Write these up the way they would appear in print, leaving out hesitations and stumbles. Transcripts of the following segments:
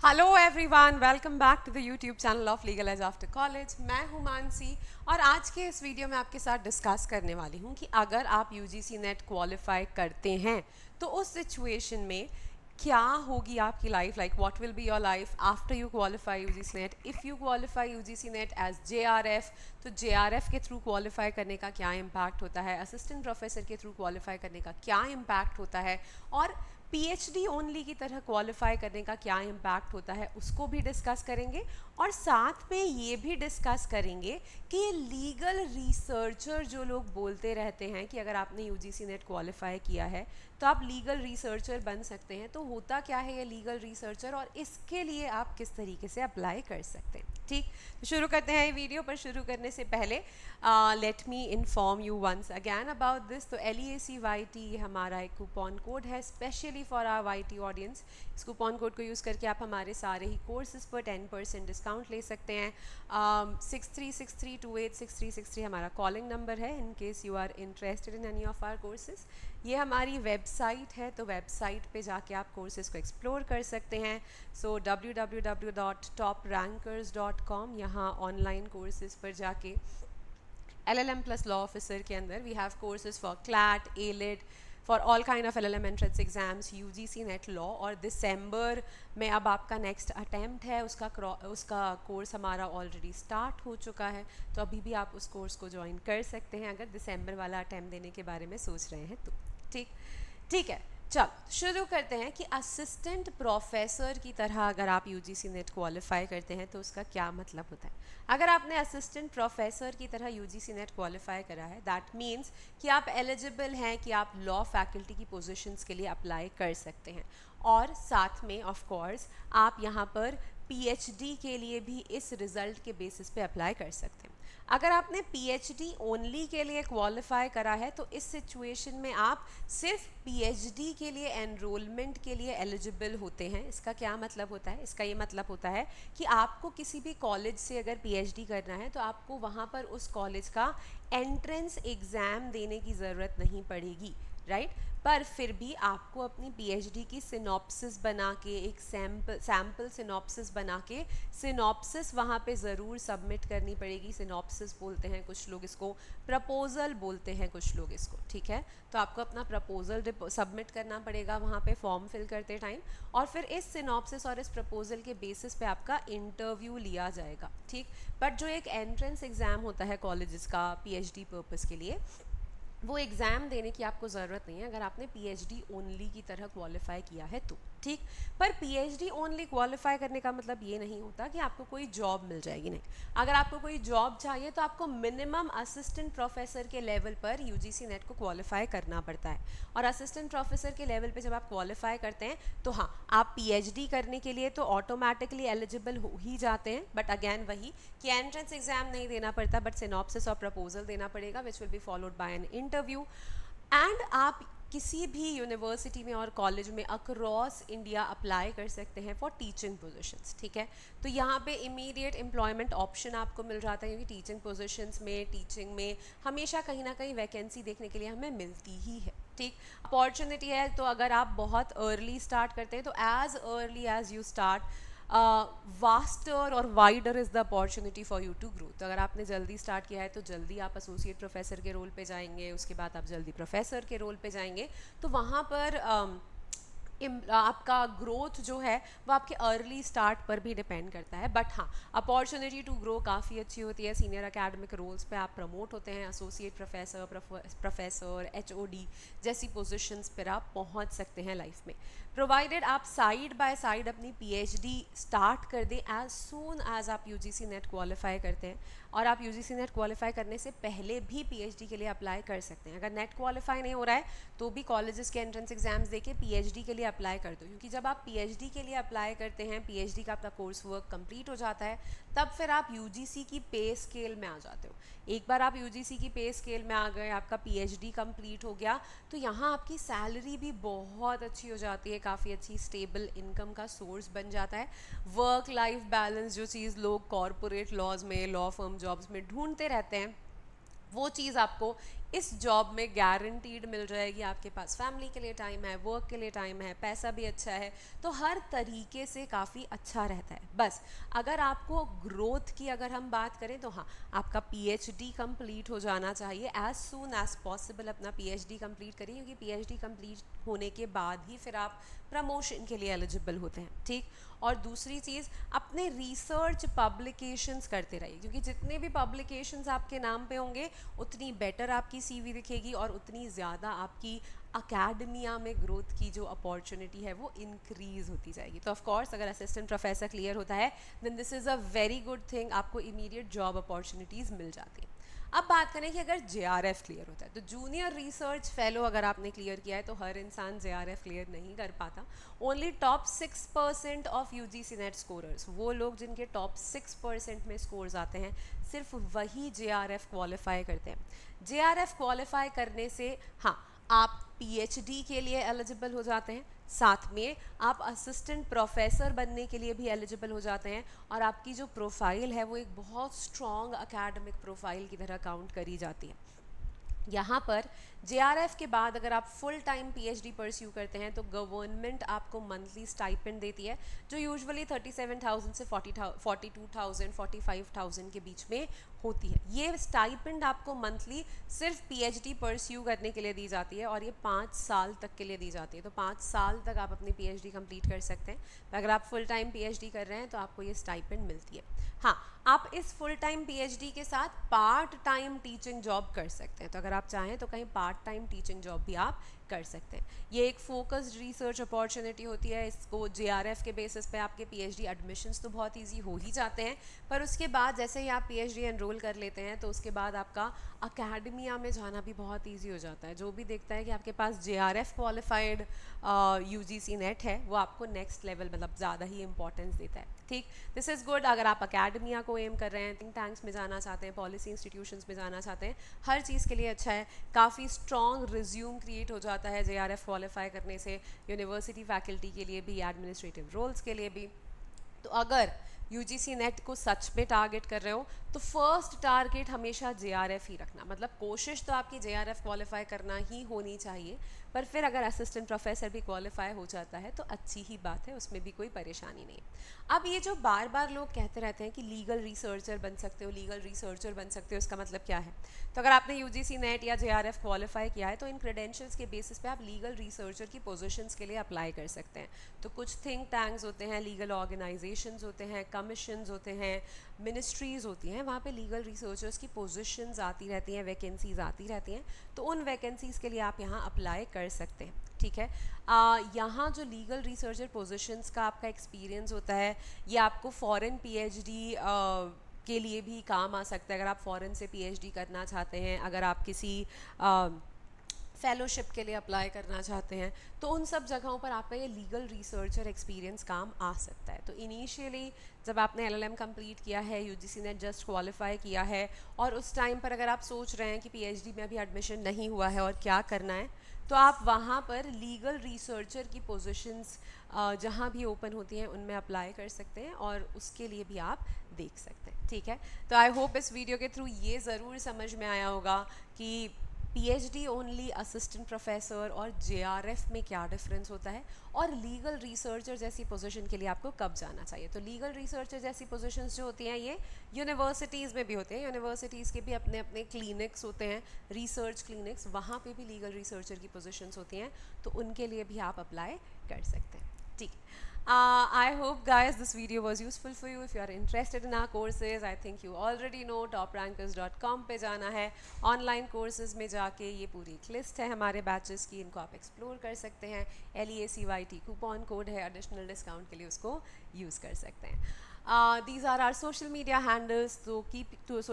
Hello everyone, welcome back to the YouTube channel of legal edge after college. मैं हूं मानसी और आज के इस वीडियो में आपके साथ डिस्कस करने वाली हूं कि अगर आप यूजीसी नेट क्वालिफाई करते हैं तो उस सिचुएशन में क्या होगी आपकी life, like what will be your life after you qualify UGC NET. If you qualify UGC NET as JRF, तो जेआरएफ के थ्रू क्वालिफाई करने का क्या इम्पैक्ट होता है, असिस्टेंट प्रोफेसर के थ्रू क्वालिफाई करने का क्या इम्पैक्ट होता है, और पीएचडी ओनली की तरह क्वालिफाई करने का क्या इम्पैक्ट होता है, उसको भी डिस्कस करेंगे। और साथ में ये भी डिस्कस करेंगे कि ये लीगल रिसर्चर जो लोग बोलते रहते हैं कि अगर आपने यूजीसी नेट क्वालिफाई किया है तो आप लीगल रिसर्चर बन सकते हैं, तो होता क्या है ये लीगल रिसर्चर और इसके लिए आप किस तरीके से अप्लाई कर सकते हैं। ठीक, तो शुरू करते हैं ये वीडियो। पर शुरू करने से पहले let me inform you once again about this. तो LEACYT ये हमारा एक कूपन कोड है specially for our YT audience. इस कूपन कोड को यूज़ करके आप हमारे सारे ही कोर्सेज पर 10% डिस्काउंट ले सकते हैं। 6363286363 हमारा कॉलिंग नंबर है in case you are interested in any of our courses. ये हमारी वेबसाइट है, तो वेबसाइट पे जाके आप कोर्सेज को एक्सप्लोर कर सकते हैं। सो www.toprankers.com, यहाँ ऑनलाइन कोर्सेज पर जाके LLM प्लस लॉ ऑफिसर के अंदर we have courses for CLAT, ALET, for all kind of LLM entrance exams, UGC NET law. और दिसंबर में अब आपका नेक्स्ट अटैम्प्ट है, उसका कोर्स हमारा ऑलरेडी स्टार्ट हो चुका है, तो अभी भी आप उस कोर्स को ज्वाइन कर सकते हैं अगर दिसंबर वाला अटैम्प्ट देने के बारे में सोच रहे हैं तो। ठीक है, चल शुरू करते हैं कि असिस्टेंट प्रोफेसर की तरह अगर आप यूजीसी नेट क्वालिफाई करते हैं तो उसका क्या मतलब होता है। अगर आपने असिस्टेंट प्रोफेसर की तरह यूजीसी नेट क्वालिफाई करा है, दैट मीन्स कि आप एलिजिबल हैं कि आप लॉ फैकल्टी की पोजीशंस के लिए अप्लाई कर सकते हैं। और साथ में ऑफ कोर्स आप यहाँ पर PhD के लिए भी इस रिज़ल्ट के बेसिस पे अप्लाई कर सकते हैं। अगर आपने PhD ओनली के लिए क्वालिफाई करा है तो इस सिचुएशन में आप सिर्फ PhD के लिए एनरोलमेंट के लिए एलिजिबल होते हैं। इसका क्या मतलब होता है? इसका ये मतलब होता है कि आपको किसी भी कॉलेज से अगर PhD करना है तो आपको वहाँ पर उस कॉलेज का एंट्रेंस एग्ज़ाम देने की ज़रूरत नहीं पड़ेगी, राइट। पर फिर भी आपको अपनी PhD की सिनॉप्सिस बना के, एक सैम्पल सिनॉप्सिस बना के, सिनॉप्सिस वहाँ पे ज़रूर सबमिट करनी पड़ेगी। सिनॉप्सिस बोलते हैं कुछ लोग इसको, प्रपोजल बोलते हैं कुछ लोग इसको, ठीक है। तो आपको अपना प्रपोजल सबमिट करना पड़ेगा वहाँ पे फॉर्म फिल करते टाइम, और फिर इस सिनॉप्सिस और इस प्रपोजल के बेसिस पे आपका इंटरव्यू लिया जाएगा, ठीक। बट जो एक एंट्रेंस एग्ज़ाम होता है कॉलेजेस का PhD पर्पज़ के लिए, वो एग्ज़ाम देने की आपको ज़रूरत नहीं है अगर आपने PhD ओनली की तरह क्वालिफाई किया है तो, ठीक। पर PhD ओनली क्वालिफाई करने का मतलब ये नहीं होता कि आपको कोई जॉब मिल जाएगी, नहीं। अगर आपको कोई जॉब चाहिए तो आपको मिनिमम असिस्टेंट प्रोफेसर के लेवल पर UGC नेट को क्वालिफाई करना पड़ता है। और असिस्टेंट प्रोफेसर के लेवल पे जब आप क्वालिफाई करते हैं तो हाँ, आप PhD करने के लिए तो ऑटोमेटिकली एलिजिबल हो ही जाते हैं। बट अगेन वही कि एंट्रेंस एग्जाम नहीं देना पड़ता, बट सिनॉप्सिस और प्रपोजल देना पड़ेगा, which will be followed by an interview. And आप किसी भी यूनिवर्सिटी में और कॉलेज में अक्रॉस इंडिया अप्लाई कर सकते हैं फॉर टीचिंग पोजीशंस, ठीक है। तो यहाँ पे इमीडिएट एम्प्लॉयमेंट ऑप्शन आपको मिल जाता है, क्योंकि टीचिंग पोजीशंस में, टीचिंग में हमेशा कहीं ना कहीं वैकेंसी देखने के लिए हमें मिलती ही है, ठीक। अपॉर्चुनिटी है, तो अगर आप बहुत अर्ली स्टार्ट करते हैं तो as early as you start, vaster और wider is the opportunity for you to grow. तो अगर आपने जल्दी स्टार्ट किया है तो जल्दी आप एसोसिएट प्रोफेसर के रोल पे जाएंगे, उसके बाद आप जल्दी प्रोफेसर के रोल पे जाएंगे, तो वहाँ पर आपका ग्रोथ जो है वो आपके अर्ली स्टार्ट पर भी डिपेंड करता है। बट हाँ, अपॉर्चुनिटी टू ग्रो काफ़ी अच्छी होती है। सीनियर एकेडमिक रोल्स पे आप प्रमोट होते हैं, एसोसिएट प्रोफेसर HOD जैसी पोजीशंस पर आप पहुंच सकते हैं लाइफ में, प्रोवाइडेड आप साइड बाय साइड अपनी PhD स्टार्ट कर दें एज सून एज आप UGC नेट क्वालिफाई करते हैं। और आप UGC नेट क्वालिफाई करने से पहले भी PhD के लिए अप्लाई कर सकते हैं। अगर नेट क्वालिफाई नहीं हो रहा है तो भी कॉलेजेस के एंट्रेंस एग्जाम्स देके PhD के लिए अप्लाई कर दो, क्योंकि जब आप PhD के लिए अप्लाई करते हैं, PhD का आपका कोर्स वर्क कंप्लीट हो जाता है, तब फिर आप UGC की पे स्केल में आ जाते हो। एक बार आप UGC की पे स्केल में आ गए, आपका PhD कंप्लीट हो गया, तो यहाँ आपकी सैलरी भी बहुत अच्छी हो जाती है, काफ़ी अच्छी स्टेबल इनकम का सोर्स बन जाता है। वर्क लाइफ बैलेंस जो चीज़ लोग कॉरपोरेट लॉज में, लॉ फर्म जॉब्स में ढूंढते रहते हैं, वो चीज़ आपको इस जॉब में गारंटीड मिल जाएगी, आपके पास फैमिली के लिए टाइम है, वर्क के लिए टाइम है, पैसा भी अच्छा है, तो हर तरीके से काफ़ी अच्छा रहता है। बस अगर आपको ग्रोथ की अगर हम बात करें तो हाँ, आपका पीएचडी कंप्लीट हो जाना चाहिए, एज सून एज पॉसिबल अपना पीएचडी कंप्लीट करिए, क्योंकि पीएचडी कंप्लीट होने के बाद ही फिर आप प्रमोशन के लिए एलिजिबल होते हैं, ठीक। और दूसरी चीज़, अपने रिसर्च पब्लिकेशंस करते रहिए, क्योंकि जितने भी पब्लिकेशंस आपके नाम पे होंगे उतनी बेटर आपकी सीवी दिखेगी और उतनी ज़्यादा आपकी अकेडमिया में ग्रोथ की जो अपॉर्चुनिटी है वो इंक्रीज़ होती जाएगी। तो ऑफ कोर्स अगर असिस्टेंट प्रोफेसर क्लियर होता है then this is a very good thing, आपको इमीडिएट जॉब अपॉर्चुनिटीज़ मिल जाती हैं। अब बात करें कि अगर जेआरएफ क्लियर होता है, तो जूनियर रिसर्च फेलो अगर आपने क्लियर किया है तो हर इंसान जेआरएफ क्लियर नहीं कर पाता। Only top 6% of UGC net scorers, वो लोग जिनके टॉप 6% में स्कोर्स आते हैं, सिर्फ वही जेआरएफ क्वालिफाई करते हैं। जेआरएफ क्वालिफाई करने से हाँ, आप पीएचडी के लिए एलिजिबल हो जाते हैं, साथ में आप असिस्टेंट प्रोफेसर बनने के लिए भी एलिजिबल हो जाते हैं, और आपकी जो प्रोफाइल है वो एक बहुत स्ट्रॉन्ग एकेडमिक प्रोफाइल की तरह काउंट करी जाती है। यहाँ पर जेआरएफ के बाद अगर आप फुल टाइम पीएचडी परस्यू करते हैं तो गवर्नमेंट आपको मंथली स्टाइपेंड देती है, जो यूजुअली 37,000 से 42,000 45,000 के बीच में होती है। ये स्टाइपेंड आपको मंथली सिर्फ पीएचडी परस्यू करने के लिए दी जाती है, और ये 5 साल तक के लिए दी जाती है। तो 5 साल तक आप अपनी पीएचडी कंप्लीट कर सकते हैं। अगर आप फुल टाइम पीएचडी कर रहे हैं तो आपको ये स्टाइपेंड मिलती है। हाँ, आप इस फुल टाइम पीएचडी के साथ पार्ट टाइम टीचिंग जॉब कर सकते हैं, तो अगर आप चाहें तो कहीं पार्ट टाइम टीचिंग जॉब भी आप कर सकते हैं। ये एक फोकस्ड रिसर्च अपॉर्चुनिटी होती है। इसको जेआरएफ के बेसिस पे आपके पीएचडी एडमिशन्स तो बहुत इजी हो ही जाते हैं, पर उसके बाद जैसे ही आप पीएचडी एनरोल कर लेते हैं तो उसके बाद आपका अकेडमिया में जाना भी बहुत इजी हो जाता है। जो भी देखता है कि आपके पास जेआरएफ क्वालिफाइड यूजीसी नेट है, वो आपको नेक्स्ट लेवल मतलब ज़्यादा ही इंपॉर्टेंस देता है, ठीक। This is good. अगर आप अकेडमिया को एम कर रहे हैं, थिंक टैंक्स में जाना चाहते हैं, पॉलिसी इंस्टीट्यूशंस में जाना चाहते हैं, हर चीज़ के लिए अच्छा है। काफ़ी स्ट्रॉन्ग रिज्यूम क्रिएट हो जाता है जेआरएफ क्वालिफाई करने से, यूनिवर्सिटी फैकल्टी के लिए भी, एडमिनिस्ट्रेटिव रोल्स के लिए भी। तो अगर यूजीसी नेट को सच में टारगेट कर रहे हो तो फर्स्ट टारगेट हमेशा जेआरएफ ही रखना, मतलब कोशिश तो आपकी जेआरएफ क्वालिफाई करना ही होनी चाहिए, पर फिर अगर असिस्टेंट प्रोफेसर भी क्वालिफाई हो जाता है तो अच्छी ही बात है, उसमें भी कोई परेशानी नहीं। अब ये जो बार बार लोग कहते रहते हैं कि लीगल रिसर्चर बन सकते हो, लीगल रिसर्चर बन सकते हो, इसका मतलब क्या है? तो अगर आपने यूजीसी नेट या जेआरएफ क्वालिफाई किया है तो इन क्रेडेंशियल्स के बेसिस पे आप लीगल रिसर्चर की पोजीशंस के लिए अप्लाई कर सकते हैं। तो कुछ थिंक टैंक्स होते हैं, लीगल ऑर्गेनाइजेशंस होते हैं, कमीशंस होते हैं, मिनिस्ट्रीज़ होती हैं, वहाँ पे लीगल रिसर्चर्स की पोजीशंस आती रहती हैं, वैकेंसीज आती रहती हैं, तो उन वैकेंसीज़ के लिए आप यहाँ अप्लाई कर सकते हैं, ठीक है। यहाँ जो लीगल रिसर्चर पोजीशंस का आपका एक्सपीरियंस होता है, ये आपको फॉरेन पीएचडी के लिए भी काम आ सकता है। अगर आप फॉरेन से पीएचडी करना चाहते हैं, अगर आप किसी फेलोशिप के लिए अप्लाई करना चाहते हैं, तो उन सब जगहों पर आपका ये लीगल रिसर्चर एक्सपीरियंस काम आ सकता है। तो इनिशियली जब आपने एलएलएम कंप्लीट किया है, यूजीसी ने जस्ट क्वालिफाई किया है, और उस टाइम पर अगर आप सोच रहे हैं कि पीएचडी में अभी एडमिशन नहीं हुआ है और क्या करना है, तो आप वहाँ पर लीगल रिसर्चर की पोजीशंस जहाँ भी ओपन होती हैं उनमें अप्लाई कर सकते हैं, और उसके लिए भी आप देख सकते हैं, ठीक है। तो आई होप इस वीडियो के थ्रू ये ज़रूर समझ में आया होगा कि पीएचडी ओनली, असिस्टेंट प्रोफेसर और जेआरएफ में क्या डिफरेंस होता है, और लीगल रिसर्चर जैसी पोजीशन के लिए आपको कब जाना चाहिए। तो लीगल रिसर्चर जैसी पोजीशंस जो होती हैं ये यूनिवर्सिटीज़ में भी होते हैं, यूनिवर्सिटीज़ के भी अपने अपने क्लिनिक्स होते हैं, रिसर्च क्लिनिक्स, वहाँ पे भी लीगल रिसर्चर की पोजीशंस होती हैं, तो उनके लिए भी आप अप्लाई कर सकते हैं, ठीक। I hope guys this video was useful for you. If you are interested in our courses, I think you already know toprankers.com पे जाना है, ऑनलाइन कोर्सेज में जाके ये पूरी एक लिस्ट है हमारे बैचेस की, इनको आप एक्सप्लोर कर सकते हैं। LEACYT कूपन कोड है, एडिशनल डिस्काउंट के लिए उसको यूज़ कर सकते हैं। These are our social media handles, so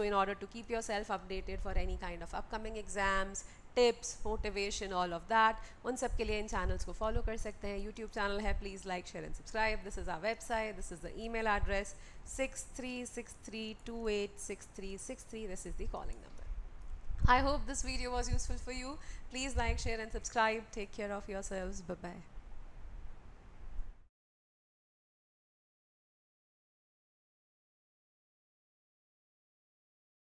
in order to keep yourself updated for any kind of upcoming exams, tips, motivation, all of that, उन सब के लिए इन चैनल्स को फॉलो कर सकते हैं। यूट्यूब चैनल है, please like, share and subscribe. This is our website, this is the email address 6363286363, this is the calling number. I hope this video was useful for you. Please like, share and subscribe. Take care of yourselves. Bye bye.